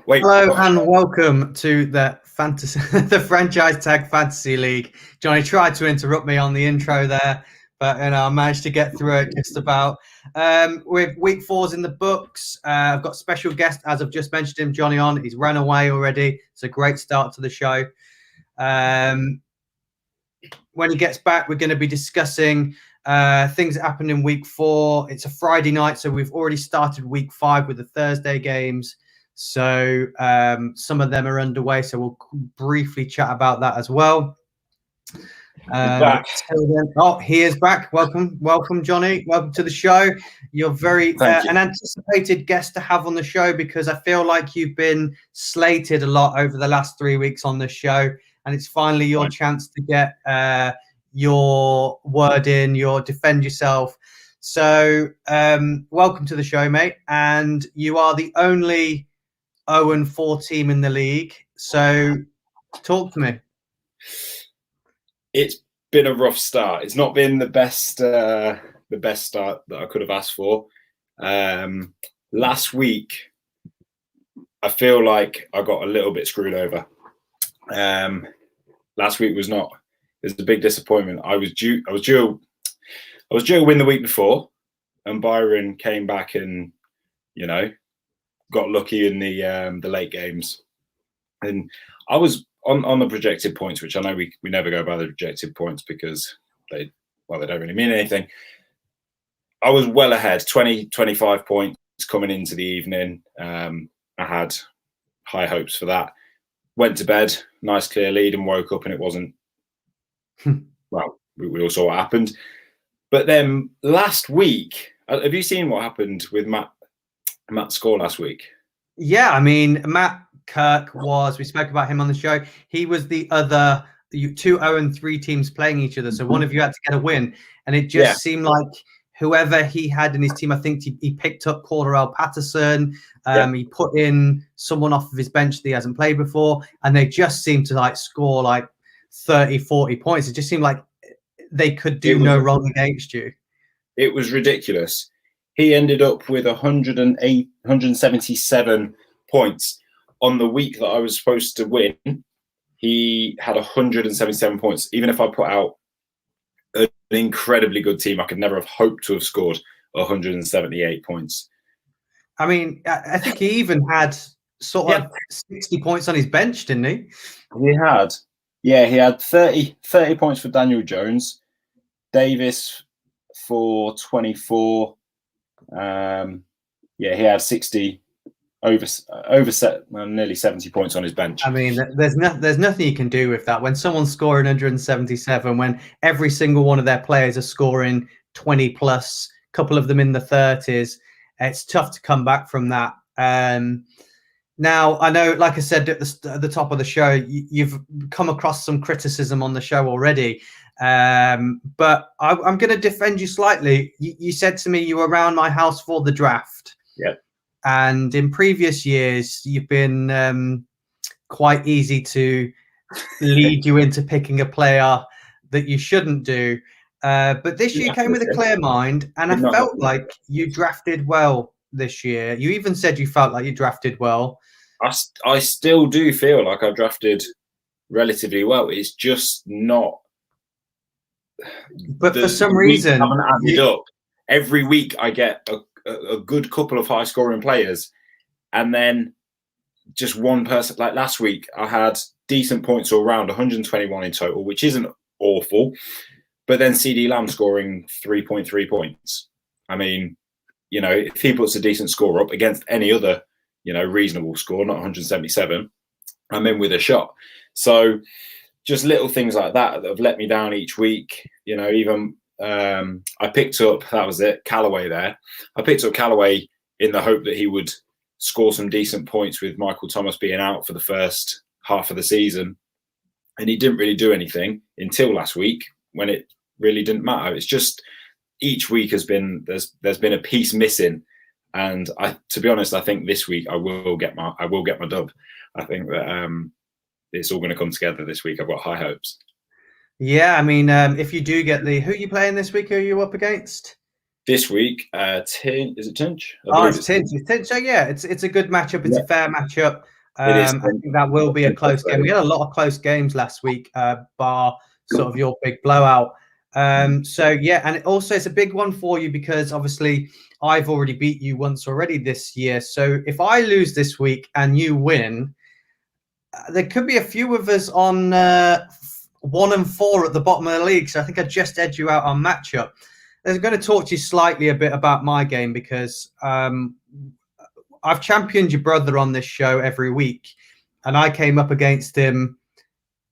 Wait. Hello and welcome to the fantasy, the Franchise Tag Fantasy League. Jonnie tried to interrupt me on the intro there, but I managed to get through it just about. With week 4's in the books, I've got special guest, as I've just mentioned him, Jonnie on. He's run away already. It's a great start to the show. When he gets back, we're going to be discussing things that happened in week 4. It's a Friday night, so we've already started week 5 with the Thursday games. So some of them are underway, so we'll briefly chat about that as well. He is back. Welcome, Jonnie. Welcome to the show. You're very an anticipated guest to have on the show because I feel like you've been slated a lot over the last 3 weeks on this show, and it's finally your chance to get your word in, your defend yourself. So welcome to the show, mate. And you are the only 0-4 team in the league. So talk to me. It's been a rough start. It's not been the best start that I could have asked for. Last week, I feel like I got a little bit screwed over. Last week was not. It was a big disappointment. I was due to win the week before, and Byron came back and got lucky in the late games, and I was on the projected points, which I know we never go by the projected points because they don't really mean anything. I was well ahead, 25 points coming into the evening. I had high hopes for that. Went to bed, nice clear lead, and woke up and it wasn't. Well, we all saw what happened. But then last week, have you seen what happened with Matt's score last week? Yeah, I mean, Matt Kirk we spoke about him on the show. He was the other 2 0-3 teams playing each other. So one of you had to get a win. And it just seemed like whoever he had in his team, I think he picked up Cordarrelle Patterson. He put in someone off of his bench that he hasn't played before. And they just seemed to score 30, 40 points. It just seemed like they could do no wrong against you. It was ridiculous. He ended up with 177 points. On the week that I was supposed to win, he had 177 points. Even if I put out an incredibly good team, I could never have hoped to have scored 178 points. I mean, I think he even had sort of 60 points on his bench, didn't he? He had. Yeah, he had 30 points for Daniel Jones, Davis for 24. He had 60 nearly 70 points on his bench. I mean, there's nothing you can do with that. When someone's scoring 177, when every single one of their players are scoring 20 plus, a couple of them in the 30s, it's tough to come back from that. Now, I know, like I said at the top of the show, you've come across some criticism on the show already. But I'm going to defend you slightly. You said to me you were around my house for the draft. Yeah. And in previous years, you've been quite easy to lead you into picking a player that you shouldn't do. But this year came with a clear mind, and I felt like you drafted well this year. You even said you felt like you drafted well. I still do feel like I drafted relatively well. It's just not. But for some reason, haven't added up. Every week I get a good couple of high scoring players, and then just one person. Like last week, I had decent points all round, 121 in total, which isn't awful. But then CD Lamb scoring 3.3 points. I mean, if he puts a decent score up against any other, reasonable score, not 177, I'm in with a shot. So just little things like that have let me down each week. Even I picked up, that was it, Callaway there. I picked up Callaway in the hope that he would score some decent points with Michael Thomas being out for the first half of the season. And he didn't really do anything until last week when it really didn't matter. It's just each week there's been a piece missing. And to be honest, I think this week I will get my dub. I think that it's all going to come together this week. I've got high hopes. Yeah, I mean, if you do get who are you playing this week? Who are you up against? this week, is it Tinch? Oh, it's Tinch. It's Tinch. So yeah, it's a good matchup. It's a fair matchup. It is. I think that will be a close game. We had a lot of close games last week, bar sort of your big blowout. So yeah, and also it's a big one for you because obviously I've already beat you once already this year. So if I lose this week and you win, there could be a few of us on 1 and 4 at the bottom of the league. So I think I just edge you out on matchup. I'm going to talk to you slightly a bit about my game because I've championed your brother on this show every week, and I came up against him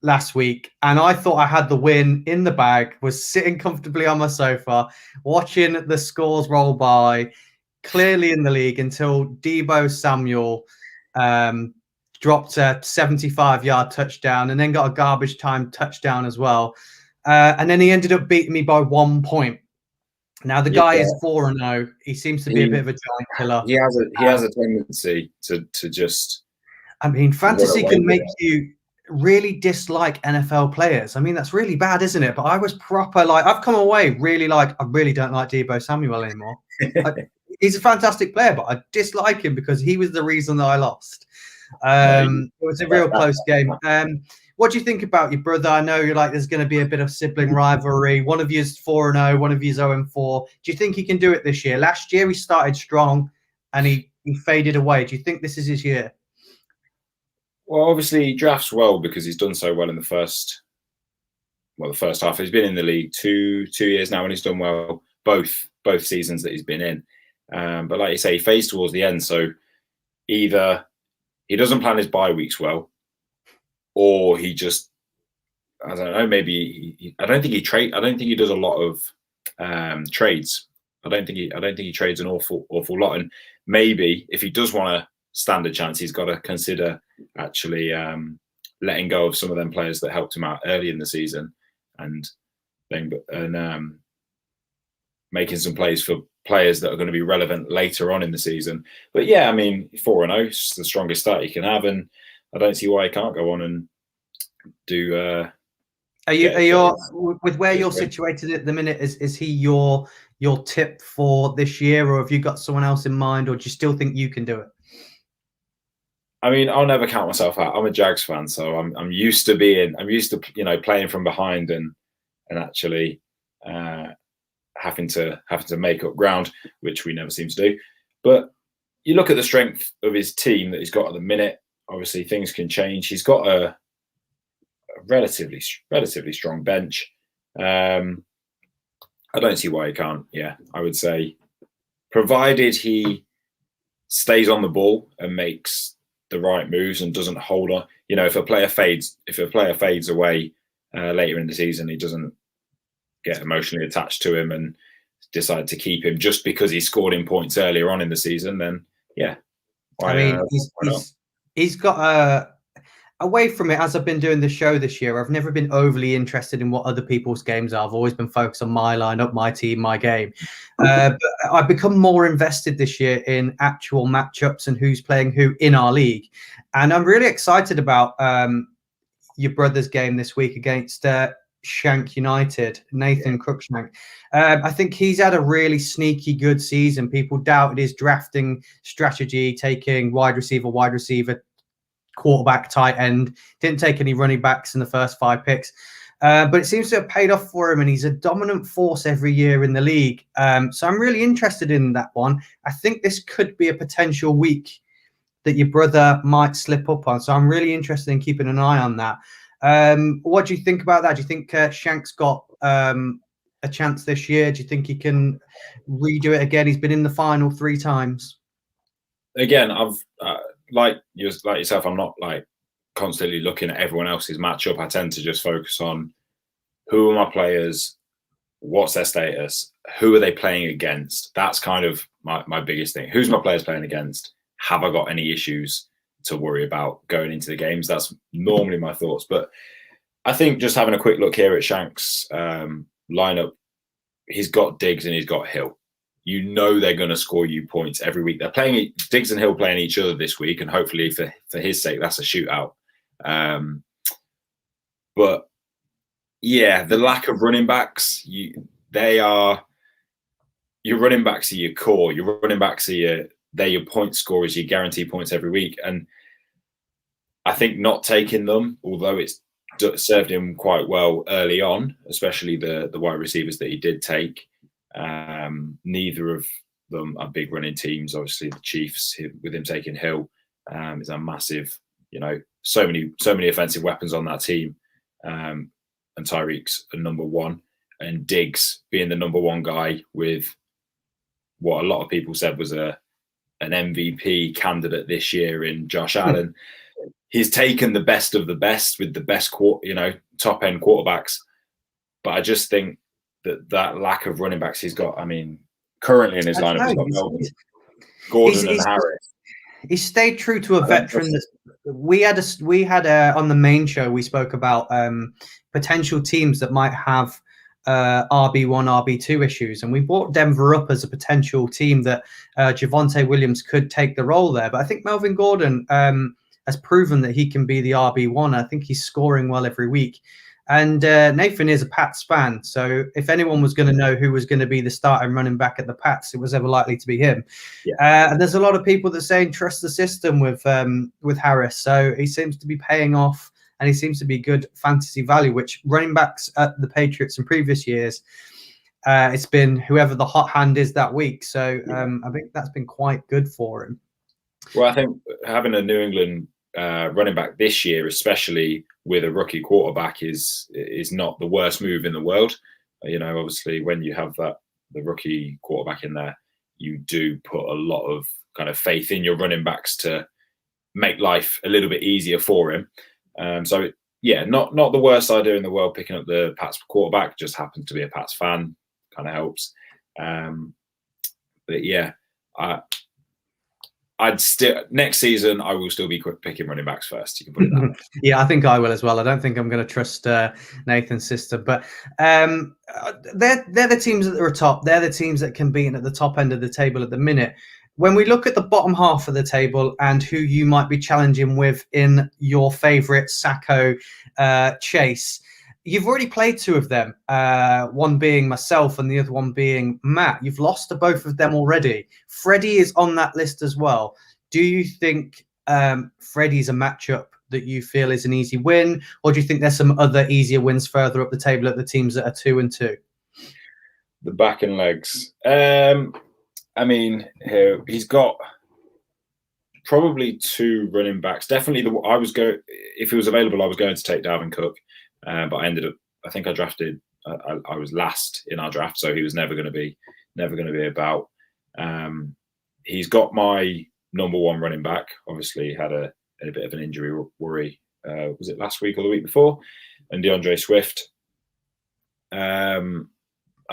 last week, and I thought I had the win in the bag, was sitting comfortably on my sofa, watching the scores roll by, clearly in the league until Deebo Samuel dropped a 75-yard touchdown and then got a garbage time touchdown as well. And then he ended up beating me by 1 point. Now the guy is 4-0. He seems to be a bit of a giant killer. He has a tendency to just. I mean, fantasy can make you really dislike NFL players. I mean, that's really bad, isn't it? But I was proper like, I've come away really like, I really don't like Deebo Samuel anymore. He's a fantastic player, but I dislike him because he was the reason that I lost. It was a real close game. What do you think about your brother? I know you're like, there's going to be a bit of sibling rivalry. One of you is 4-0, one of you is 0-4. Do you think he can do it this year? Last year he started strong and he faded away. Do you think this is his year? Well, obviously he drafts well because he's done so well in the first half. He's been in the league two years now and he's done well both seasons that he's been in. But like you say, he fades towards the end. So either he doesn't plan his bye weeks well, or he just, I don't know, maybe I don't think he does a lot of trades. I don't think he trades an awful lot. And maybe if he does want to stand a chance, he's got to consider actually letting go of some of them players that helped him out early in the season and making some plays for players that are going to be relevant later on in the season. But yeah, I mean, 4-0 is the strongest start he can have, and I don't see why he can't go on and do. Are you with where you're situated at the minute? Is he your tip for this year, or have you got someone else in mind, or do you still think you can do it? I mean, I'll never count myself out. I'm a Jags fan, so I'm used to playing from behind and actually having to make up ground, which we never seem to do. But you look at the strength of his team that he's got at the minute. Obviously, things can change. He's got a relatively strong bench. I don't see why he can't. Yeah, I would say, provided he stays on the ball and makes the right moves and doesn't hold on. You know, if a player fades away later in the season, he doesn't get emotionally attached to him and decide to keep him just because he scored in points earlier on in the season. Then yeah, he's got away from it, as I've been doing the show this year, I've never been overly interested in what other people's games are. I've always been focused on my lineup, my team, my game. But I've become more invested this year in actual matchups and who's playing who in our league. And I'm really excited about your brother's game this week against Shank United, Nathan Cruikshank. I think he's had a really sneaky good season. People doubted his drafting strategy, taking wide receiver, quarterback, tight end. Didn't take any running backs in the first 5 picks. But it seems to have paid off for him, and he's a dominant force every year in the league. So I'm really interested in that one. I think this could be a potential week that your brother might slip up on. So I'm really interested in keeping an eye on that. What do you think about that? Do you think Shank's got a chance this year? Do you think he can redo it again? He's been in the final 3 times. Again, I've like yourself, I'm not like constantly looking at everyone else's matchup. I tend to just focus on who are my players, what's their status, who are they playing against. That's kind of my biggest thing. Who's my players playing against? Have I got any issues to worry about going into the games? That's normally my thoughts. But I think just having a quick look here at Shank's lineup, he's got Diggs and he's got Hill. You know they're going to score you points every week. They're playing Diggs and Hill playing each other this week, and hopefully for his sake, that's a shootout. But yeah, the lack of running backs, they are your running backs are your core. Your running backs are they're your point scorers. You guarantee points every week, and I think not taking them, although it's served him quite well early on, especially the wide receivers that he did take. Neither of them are big running teams. Obviously, the Chiefs, with him taking Hill, is a massive, so many offensive weapons on that team. And Tyreek's a number one, and Diggs being the number one guy with what a lot of people said was an MVP candidate this year in Josh Allen. He's taken the best of the best with the best, top end quarterbacks. But I just think that lack of running backs he's got. I mean, currently in his lineup, he's got Melvin, Gordon, and Harris. He stayed true to a veteran. We had on the main show, we spoke about potential teams that might have RB1, RB2 issues, and we brought Denver up as a potential team that Javonte Williams could take the role there. But I think Melvin Gordon has proven that he can be the RB1. I think he's scoring well every week. And Nathan is a Pats fan, so if anyone was going to know who was going to be the starting running back at the Pats, it was ever likely to be him. Yeah. And there's a lot of people that are saying trust the system with Harris, so he seems to be paying off, and he seems to be good fantasy value, which running backs at the Patriots in previous years, it's been whoever the hot hand is that week. So I think that's been quite good for him. Well, I think having a New England running back this year, especially with a rookie quarterback, is not the worst move in the world. Obviously, when you have the rookie quarterback in there, you do put a lot of kind of faith in your running backs to make life a little bit easier for him. So yeah, not the worst idea in the world picking up the Pats quarterback. Just happens to be a Pats fan, kind of helps. But yeah, I'd still next season I will still be picking running backs first. You can put it that way. Yeah, I think I will as well. I don't think I'm going to trust Nathan's system, but they're the teams that are top. They're the teams that can be in at the top end of the table at the minute. When we look at the bottom half of the table and who you might be challenging with in your favourite Sacco chase, you've already played two of them, one being myself and the other one being Matt. You've lost to both of them already. Freddie is on that list as well. Do you think Freddie's a matchup that you feel is an easy win, or do you think there's some other easier wins further up the table at the teams that are 2-2? The back and legs. I mean, he's got probably two running backs. Definitely, if he was available, I was going to take Dalvin Cook. But I ended up, I think I drafted, I was last in our draft, so he was never going to be about. He's got my number one running back. Obviously, he had a bit of an injury worry. Was it last week or the week before? And DeAndre Swift. I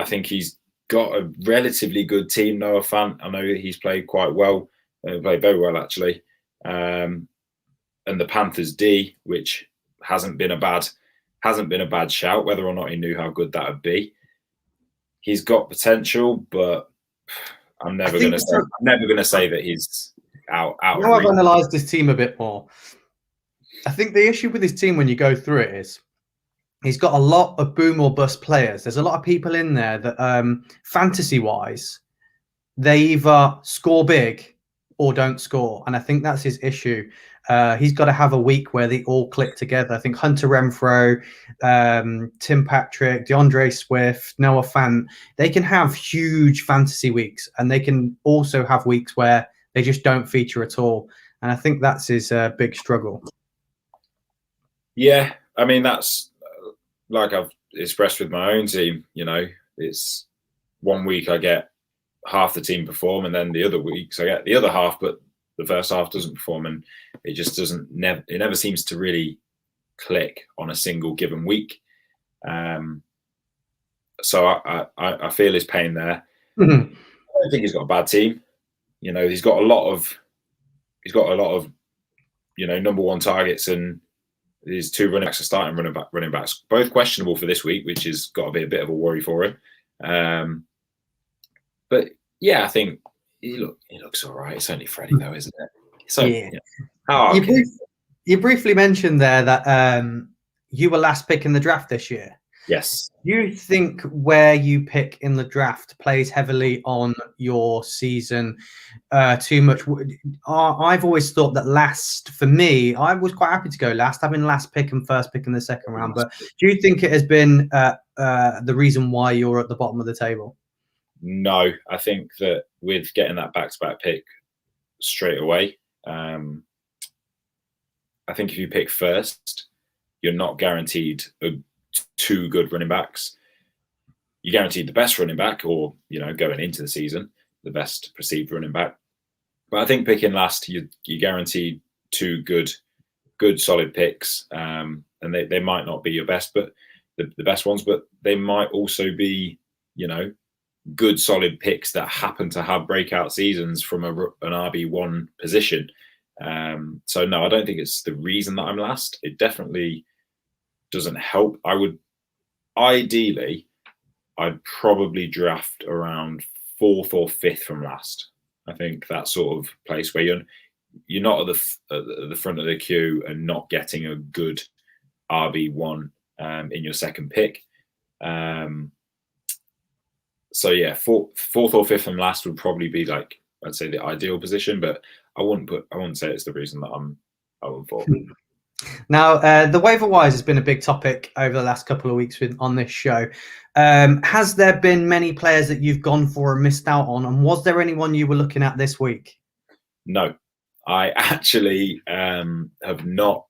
think he's got a relatively good team. Noah Fant, I know he's played quite well. Played very well, actually. And the Panthers D, which hasn't been a bad shout, whether or not he knew how good that would be. He's got potential, but I'm never going to say that he's out. Now I've analysed his team a bit more. I think the issue with his team when you go through it is he's got a lot of boom or bust players. There's a lot of people in there that, fantasy-wise, they either score big or don't score, and I think that's his issue. He's got to have a week where they all click together. I think Hunter Renfrow, Tim Patrick, DeAndre Swift, Noah Fant, they can have huge fantasy weeks, and they can also have weeks where they just don't feature at all. And I think that's his big struggle. Yeah, I mean, that's like I've expressed with my own team. It's one week I get half the team perform, and then the other weeks I get the other half, but the first half doesn't perform, and it just doesn't. It never seems to really click on a single given week. So I feel his pain there. Mm-hmm. I don't think he's got a bad team. He's got a lot of number one targets, and his two running backs are starting running backs, both questionable for this week, which has got to be a bit of a worry for him. But yeah, I think he looks all right. It's only Freddie, though, isn't it? So you briefly mentioned there that you were last pick in the draft this year. Yes. Do you think where you pick in the draft plays heavily on your season too much? I've always thought that last, for me, I was quite happy to go last, having last pick and first pick in the second round. But do you think it has been the reason why you're at the bottom of the table? No, I think that with getting that back-to-back pick straight away, I think if you pick first, you're not guaranteed two good running backs. You're guaranteed the best running back, or going into the season, the best perceived running back. But I think picking last, you're guaranteed two good solid picks, and they might not be your best, but the best ones, but they might also be good solid picks that happen to have breakout seasons from an RB1 position. So no, I don't think it's the reason that I'm last. It definitely doesn't help. I'd probably draft around 4th or 5th from last. I think that sort of place where you're not at the front of the queue and not getting a good RB1 in your second pick. So yeah, 4th or 5th from last would probably be I'd say the ideal position, but I wouldn't say it's the reason that I'm 4th. Now, the waiver wires has been a big topic over the last couple of weeks on this show. Has there been many players that you've gone for and missed out on? And was there anyone you were looking at this week? No, I actually have not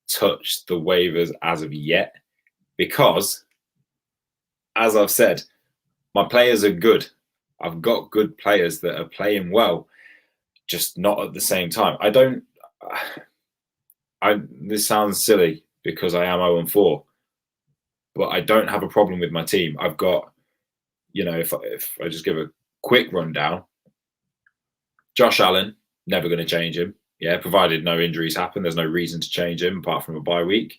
touched the waivers as of yet because, as I've said, my players are good. I've got good players that are playing well, just not at the same time. This sounds silly because I am 0-4, but I don't have a problem with my team. I've got, if I just give a quick rundown, Josh Allen, never going to change him. Yeah, provided no injuries happen, there's no reason to change him apart from a bye week.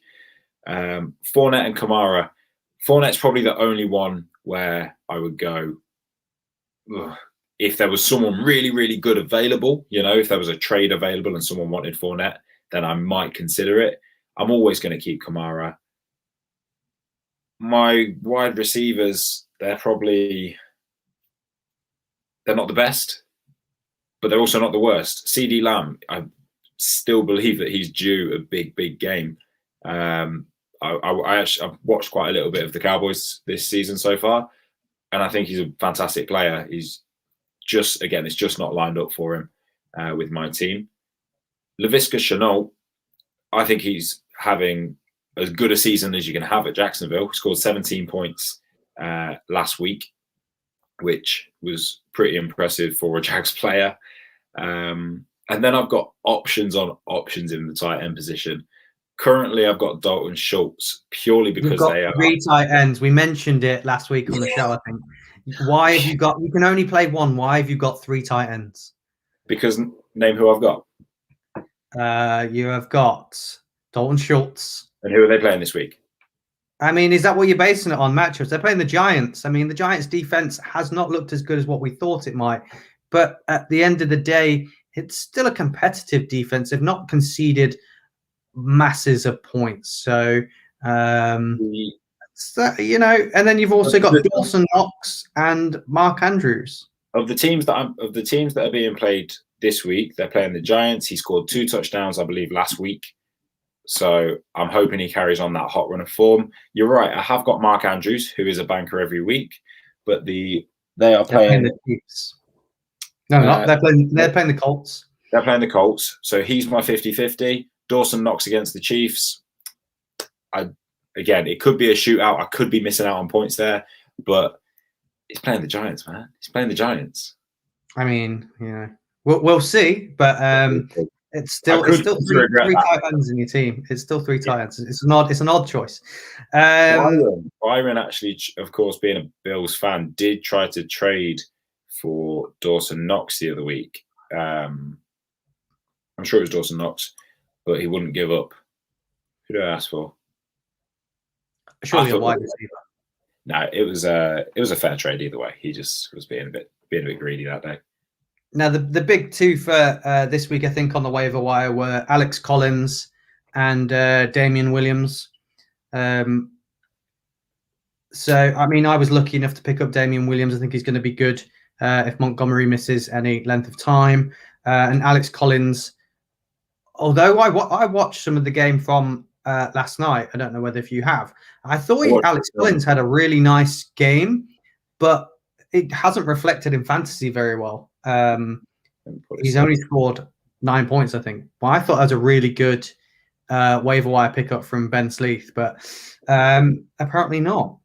Fournette and Kamara. Fournette's probably the only one where I would go, if there was someone really, really good available, if there was a trade available and someone wanted Fournette, then I might consider it. I'm always going to keep Kamara. My wide receivers, they're not the best, but they're also not the worst. CD Lamb, I still believe that he's due a big, big game. I've watched quite a little bit of the Cowboys this season so far, and I think he's a fantastic player. He's it's just not lined up for him with my team. Laviska Shenault, I think he's having as good a season as you can have at Jacksonville. He scored 17 points last week, which was pretty impressive for a Jags player. And then I've got options in the tight end position. Currently, I've got Dalton Schultz purely because they are 3 tight ends. We mentioned it last week on the show, I think. Why have you got? You can only play one. Why have you got 3 tight ends? Because name who I've got. You have got Dalton Schultz. And who are they playing this week? I mean, is that what you're basing it on, matchups? They're playing the Giants. I mean, the Giants' defense has not looked as good as what we thought it might. But at the end of the day, it's still a competitive defense. They've not conceded masses of points. So, and then you've also got Dawson Knox and Mark Andrews. Of the teams that are being played this week, they're playing the Giants. He scored 2 touchdowns, I believe, last week. So I'm hoping he carries on that hot run of form. You're right. I have got Mark Andrews, who is a banker every week, but they are playing the Chiefs. No, not. They're playing the Colts. They're playing the Colts. So he's my 50-50. Dawson Knox against the Chiefs. Again, it could be a shootout. I could be missing out on points there, but he's playing the Giants, man. He's playing the Giants. I mean, we'll see, but it's still 3 tight ends in your team. It's still 3 tight ends. It's an odd choice. Byron actually, of course, being a Bills fan, did try to trade for Dawson Knox the other week. I'm sure it was Dawson Knox, but he wouldn't give up. Who did I ask for? Surely a wide receiver. No, it was a fair trade either way. He just was being a bit greedy that day. Now the big 2 for this week, I think, on the waiver wire were Alex Collins and Damian Williams. So, I mean, I was lucky enough to pick up Damian Williams. I think he's going to be good if Montgomery misses any length of time. And Alex Collins, although I watched some of the game from last night, I don't know whether if you have. I thought Alex Collins had a really nice game, but it hasn't reflected in fantasy very well. He's only scored 9 points, I think. Well, I thought that was a really good waiver wire pickup from Ben Sleeth, but apparently not.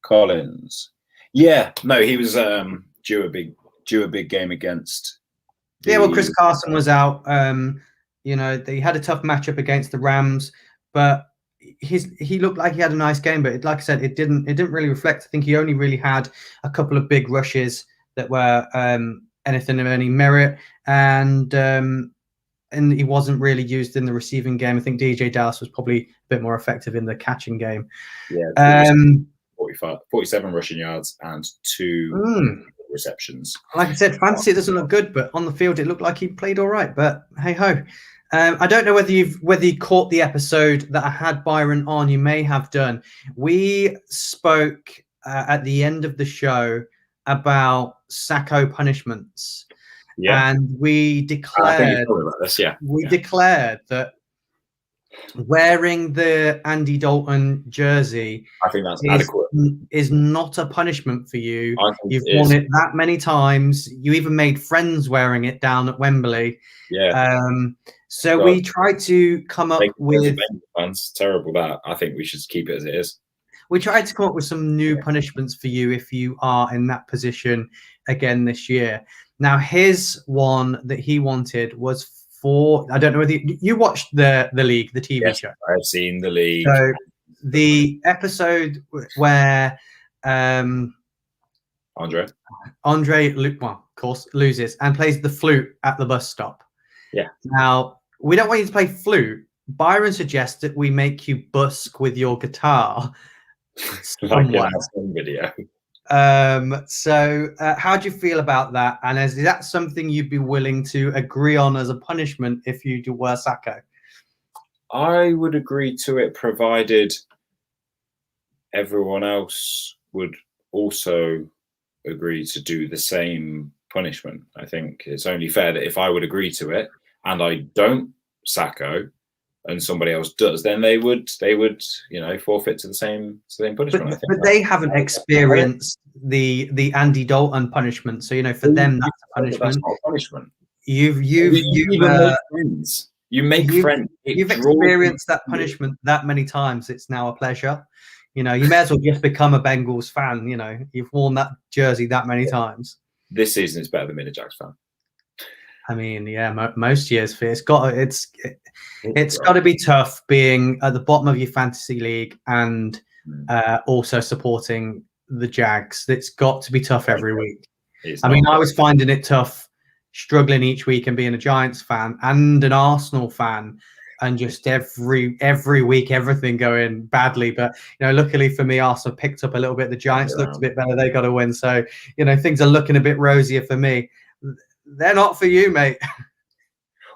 Collins, yeah, no, he was due a big game against. Yeah, well, Chris Carson was out. You know, they had a tough matchup against the Rams, but he looked like he had a nice game. But like I said, it didn't really reflect. I think he only really had a couple of big rushes that were anything of any merit, and he wasn't really used in the receiving game. I think DJ Dallas was probably a bit more effective in the catching game. Yeah, 47 rushing yards and 2 receptions. Like I said, fantasy it doesn't look good, but on the field it looked like he played all right. But hey ho, I don't know whether you caught the episode that I had Byron on. You may have done. We spoke at the end of the show about Sacco punishments. Yeah. And we declared declared that wearing the Andy Dalton jersey, I think that's adequate, is not a punishment for you. You've worn it that many times. You even made friends wearing it down at Wembley. Yeah. So we tried to come up with. It's terrible that. I think we should keep it as it is. We tried to come up with some new punishments for you if you are in that position again this year. Now, his one that he wanted was for, I don't know whether you watched the League, the TV show. I've seen the League. So the episode where Andre, well, of course, loses and plays the flute at the bus stop. Yeah. Now, we don't want you to play flute. Byron suggests that we make you busk with your guitar. Like in that video. So how do you feel about that? And is that something you'd be willing to agree on as a punishment if you were Sacco? I would agree to it, provided everyone else would also agree to do the same punishment. I think it's only fair that if I would agree to it and I don't Sacco and somebody else does, then they would, forfeit to the same punishment. I think. But they haven't experienced the Andy Dalton punishment, so for them that's a punishment. That's not a punishment. You make friends. You've experienced that punishment that many times. It's now a pleasure. You may as well just become a Bengals fan. You've worn that jersey that many times. This season is better than being a Jags fan. I mean, yeah, most years it's got to be tough being at the bottom of your fantasy league and also supporting the Jags. It's got to be tough every week. I mean, I was finding it tough, struggling each week and being a Giants fan and an Arsenal fan, and just every week everything going badly. But luckily for me, Arsenal picked up a little bit. The Giants looked a bit better. They got a win, so things are looking a bit rosier for me. They're not for you, mate.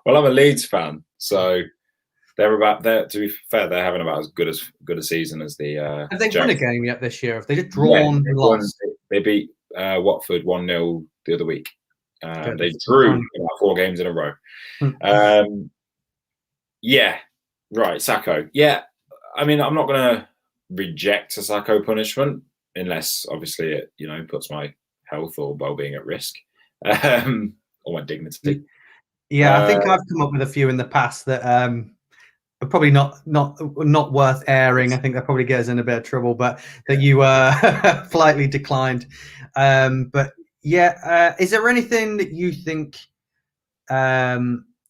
Well, I'm a Leeds fan, so to be fair, they're having about as good a season as the. Have they won a game yet this year? Have they just drawn? They beat Watford 1-0 the other week. They drew about 4 games in a row. Yeah, right. Sacco. Yeah, I mean, I'm not going to reject a Sacco punishment unless, obviously, it puts my health or well-being at risk. Or my dignity. Yeah, I think I've come up with a few in the past that are probably not worth airing. I think that probably gets us in a bit of trouble, but that you politely declined. But yeah, is there anything that you think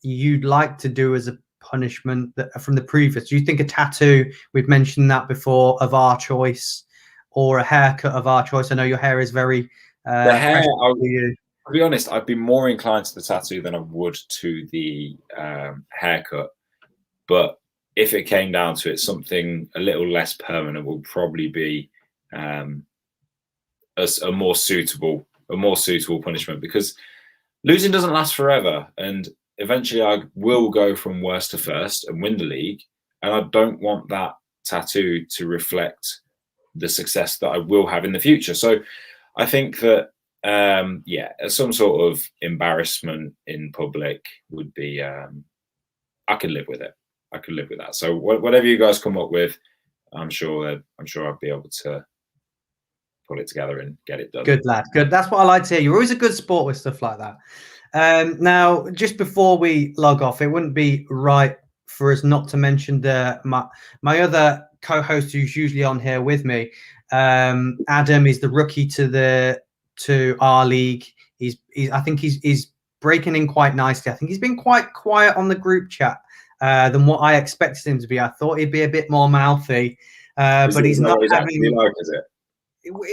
you'd like to do as a punishment from the previous? Do you think a tattoo? We've mentioned that before, of our choice, or a haircut of our choice. I know your hair is very the hair. To be honest, I'd be more inclined to the tattoo than I would to the haircut. But if it came down to it, something a little less permanent will probably be a more suitable punishment, because losing doesn't last forever, and eventually I will go from worst to first and win the league, and I don't want that tattoo to reflect the success that I will have in the future. So I think that some sort of embarrassment in public would be I could live with it. I could live with that. So whatever you guys come up with, I'm sure I'll be able to pull it together and get it done. Good lad. Good. That's what I like to hear. You're always a good sport with stuff like that. Now, just before we log off, it wouldn't be right for us not to mention my other co-host who's usually on here with me. Adam is the rookie to our league. I think he's breaking in quite nicely. I think he's been quite quiet on the group chat than what I expected him to be. I thought he'd be a bit more mouthy, but he's not having. Like, is it?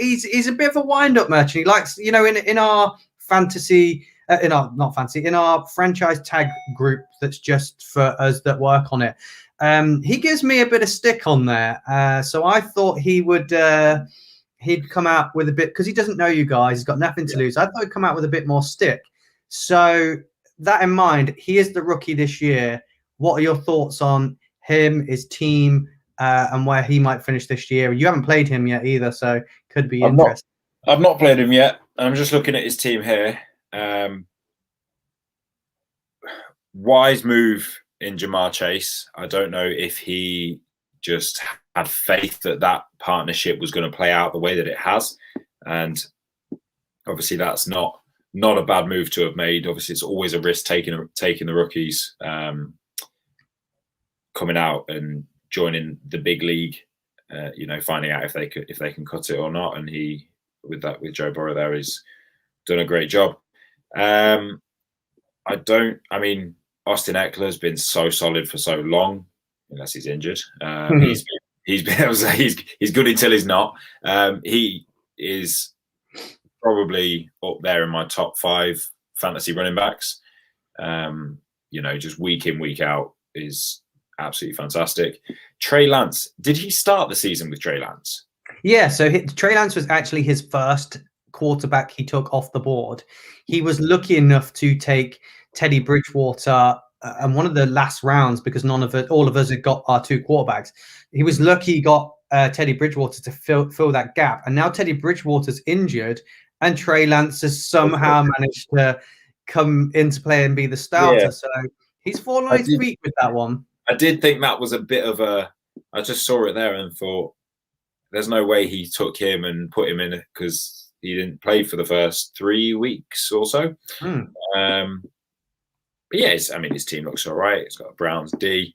He's a bit of a wind-up merchant. He likes, in our fantasy, in our franchise tag group that's just for us that work on it. He gives me a bit of stick on there, so I thought he'd come out with a bit, because he doesn't know you guys. He's got nothing to lose. I thought he'd come out with a bit more stick. So that in mind, he is the rookie this year. What are your thoughts on him, his team, and where he might finish this year? You haven't played him yet either, so could be interesting. I've not played him yet. I'm just looking at his team here. Wise move in Jamar Chase. I don't know if he just had faith that partnership was going to play out the way that it has, and obviously that's not a bad move to have made. Obviously, it's always a risk taking the rookies coming out and joining the big league. Finding out if they can cut it or not, and he with Joe Burrow there, he's done a great job. Austin Eckler's been so solid for so long, unless he's injured. He's good until he's not. He is probably up there in my top 5 fantasy running backs. Just week in, week out is absolutely fantastic. Trey Lance, did he start the season with Trey Lance? Yeah, so Trey Lance was actually his first quarterback he took off the board. He was lucky enough to take Teddy Bridgewater and one of the last rounds, because all of us had got our 2 quarterbacks. He was lucky he got Teddy Bridgewater to fill that gap. And now Teddy Bridgewater's injured, and Trey Lance has somehow managed to come into play and be the starter. Yeah. So he's fallen on his feet with that one. I did think that was a bit of I just saw it there and thought, there's no way he took him and put him in, because he didn't play for the first 3 weeks or so. But yeah, his team looks all right. It's got a Browns D.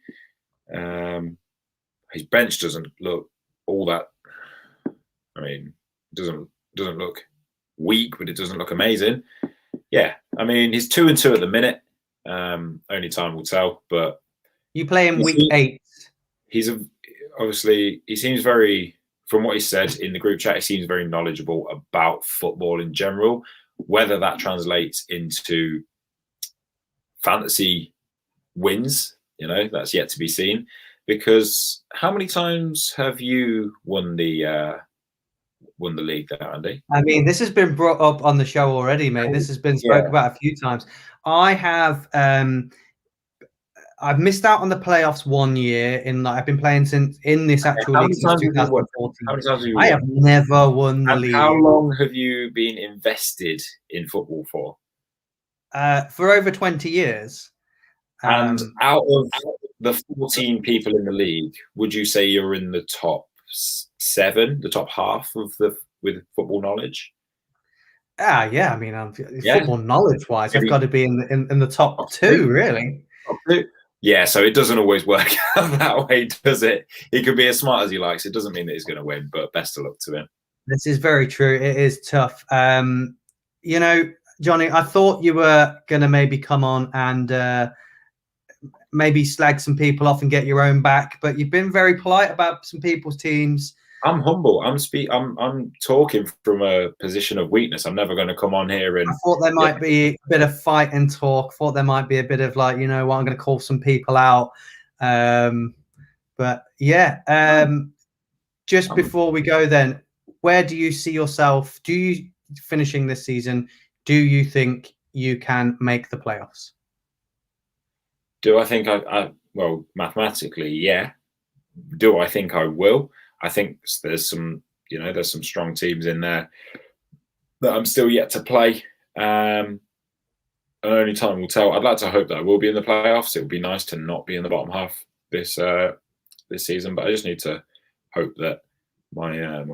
His bench doesn't look all that. Doesn't look weak, but it doesn't look amazing. Yeah, he's 2-2 at the minute. Only time will tell. But you play him week 8. Obviously he seems very, from what he said in the group chat, he seems very knowledgeable about football in general. Whether that translates into fantasy wins, that's yet to be seen. Because how many times have you won the league there, Andy? This has been brought up on the show already, mate. This has been spoke about a few times. I have I've missed out on the playoffs 1 year. I've been playing in this actual league since 2014. How many times have you I have never won the league. How long have you been invested in football for? For over 20 years. And out of the 14 people in the league, would you say you're in the top 7, the top half with football knowledge? Yeah. Football knowledge-wise, I've got to be in the top 2, really. Top 2. Yeah, so it doesn't always work out that way, does it? He could be as smart as he likes. It doesn't mean that he's going to win, but best of luck to him. This is very true. It is tough. Jonnie, I thought you were going to maybe come on and maybe slag some people off and get your own back, but you've been very polite about some people's teams. I'm humble. I'm talking from a position of weakness. I'm never going to come on here and. I thought there might be a bit of fight and talk. I thought there might be a bit of I'm going to call some people out. But yeah, just before we go, then, where do you see yourself? Do you finishing this season? Do you think you can make the playoffs? Do I think well, mathematically, yeah. Do I think I will? I think there's some there's some strong teams in there that I'm still yet to play. And only time will tell. I'd like to hope that I will be in the playoffs. It would be nice to not be in the bottom half this season, but I just need to hope that my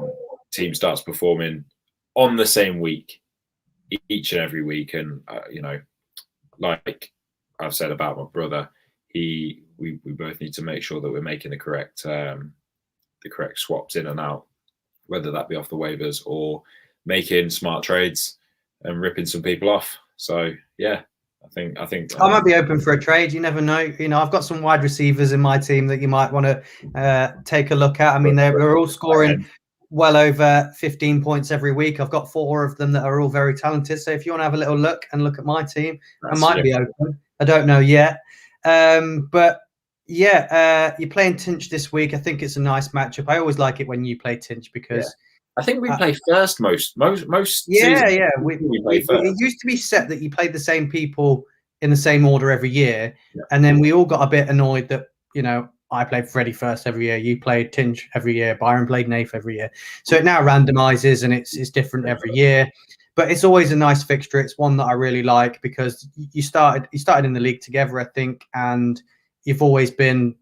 team starts performing on the same week each and every week. And like I've said about my brother, we both need to make sure that we're making the correct swaps in and out, whether that be off the waivers or making smart trades and ripping some people off. So yeah, I think I might be open for a trade. You never know. I've got some wide receivers in my team that you might want to take a look at. I mean, they're all scoring well over 15 points every week. I've got 4 of them that are all very talented. So if you want to have a little look and look at my team, I might be open. I don't know yet. But yeah, you're playing Tinch this week. I think it's a nice matchup. I always like it when you play Tinch because I think we play first most. Yeah. It used to be set that you played the same people in the same order every year, and then we all got a bit annoyed that I played Freddie first every year, you played Tinch every year, Byron played Nath every year. So it now randomizes and it's different every year. But it's always a nice fixture. It's one that I really like because you started in the league together, I think, and you've been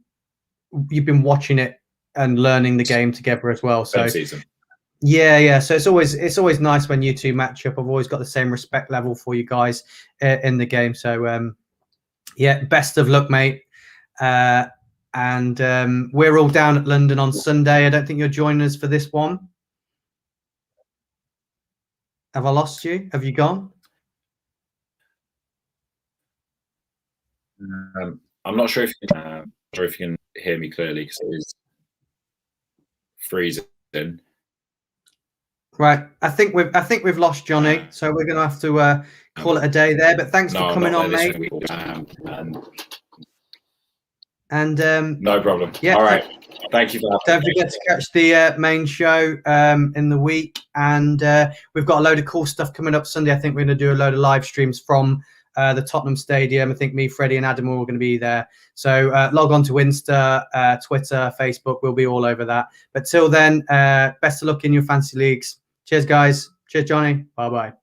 watching it and learning the game together as well. So yeah. So it's always nice when you two match up. I've always got the same respect level for you guys in the game. So yeah, best of luck, mate. And we're all down at London on Sunday. I don't think you're joining us for this one. Have I lost you? Have you gone? I'm not sure if you can hear me clearly because it is freezing. Right, I think we've lost Jonnie, so we're going to have to call it a day there. But thanks for coming on, mate. And no problem. Yeah, all right. Thank you for that. Don't forget to catch the main show in the week, and we've got a load of cool stuff coming up Sunday. I think we're going to do a load of live streams from the Tottenham Stadium. I think me, Freddie, and Adam are all going to be there. So log on to Insta, Twitter, Facebook. We'll be all over that. But till then, best of luck in your fantasy leagues. Cheers, guys. Cheers, Jonnie. Bye-bye.